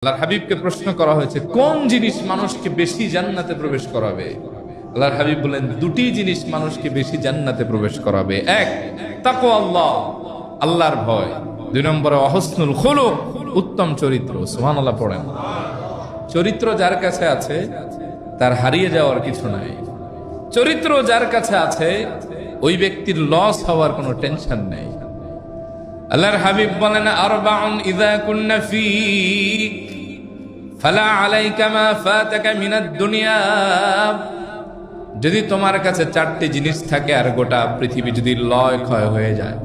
আল্লাহর হাবিবকে প্রশ্ন করা হয়েছে কোন জিনিস মানুষকে বেশি জান্নাতে প্রবেশ করাবে। আল্লাহর হাবিব বলেন দুটি জিনিস মানুষকে বেশি জান্নাতে প্রবেশ করাবে। এক, তাকওয়া আল্লাহ, আল্লাহর ভয়। দুই নম্বরে অহসনুল খুলুক, উত্তম চরিত্র। সুবহানাল্লাহ পড়েন। চরিত্র যার কাছে আছে তার হারিয়ে যাওয়ার কিছু নাই। চরিত্র যার কাছে আছে ওই ব্যক্তির লস হওয়ার কোনো টেনশন নেই। আল্লাহর হাবিব বলেন আরবাউন ইযা কুন্না ফীক ফালা আলাইকা মা ফাতাকা মিনাদ দুনিয়া। যদি তোমার কাছে চারটি জিনিস থাকে আর গোটা পৃথিবী যদি লয় ক্ষয় হয়ে যায়,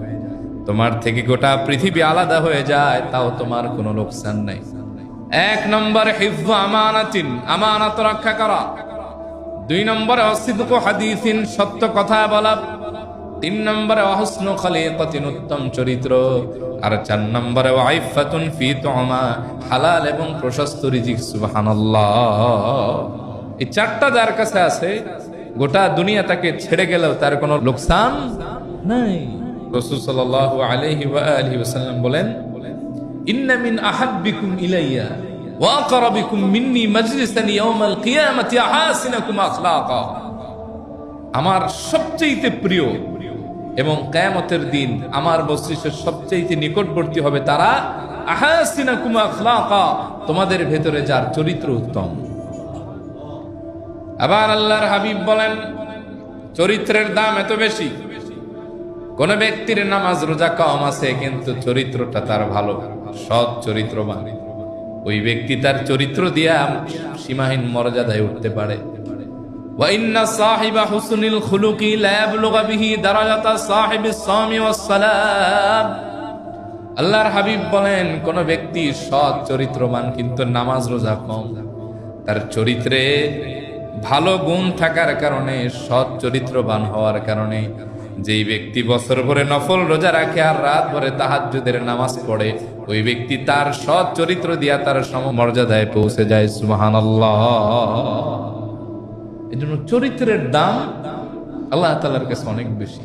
তোমার থেকে গোটা পৃথিবী আলাদা হয়ে যায়, তাও তোমার কোনো লোকসান নাই। এক নম্বর হিফযু আমানাতিন, আমানত রক্ষা করা। দুই নম্বরে অসিদকু হাদিসিন, সত্য কথা বলা। তিন নম্বরে অহসনু খলিকাতিন, উত্তম চরিত্র। আর চার নম্বরে ওয়াইফাতুন ফি তুমা, হালাল এবং প্রশস্ত রিজিক। সুবহানাল্লাহ। এই চারটা যার কাছে আছে গোটা দুনিয়া তাকে ছেড়ে গেলেও তার কোনো লোকসান নাই। রাসূল সাল্লাল্লাহু আলাইহি ওয়া আলিহি ওয়াসাল্লাম বলেন ইন্না মিন আহাব্বিকুম ইলাইয়া ওয়া আকরাবিকুম মিন্নি মাজলিসান ইয়াউমাল কিয়ামাতি আহাসিনাকুম আখলাকা। আমার সবচেয়ে প্রিয় এবং কিয়ামতের দিন আমার মজলিসের সবচেয়ে নিকটবর্তী হবে তারা আহাসিনাকুম আখলাকা, তোমাদের ভেতরে যার চরিত্র উত্তম। আবার আল্লাহর হাবিব বলেন চরিত্রের দাম এত বেশি, কোন ব্যক্তির নামাজ রোজা কম আছে কিন্তু চরিত্রটা তার ভালো, সৎ চরিত্রবান, ওই ব্যক্তি তার চরিত্র দিয়া সীমাহীন মর্যাদায় উঠতে পারে। ওয়া ইন্না সাহিবা হুসনিল খুলুকি লা ইয়াবলুগু বিহি দারাজাতা সাহিবিস সামি ওয়াস সালাম। আল্লাহর হাবিব বলেন কোন ব্যক্তি সৎ চরিত্রবান কিন্তু নামাজ রোজা কম, তার চরিত্রে ভালো গুণ থাকার কারণে, সৎ চরিত্রবান হওয়ার কারণে, যেই ব্যক্তি বছর ভরে নফল রোজা রাখে আর রাত ভরে তাহাজ্জুদের নামাজ পড়ে, ওই ব্যক্তি তার সৎ চরিত্র দিয়া তার সমমর্যাদায় পৌঁছে যায়। সুবহানাল্লাহ। এই জন্য চরিত্রের দাম আল্লাহ তাআলার কাছে অনেক বেশি।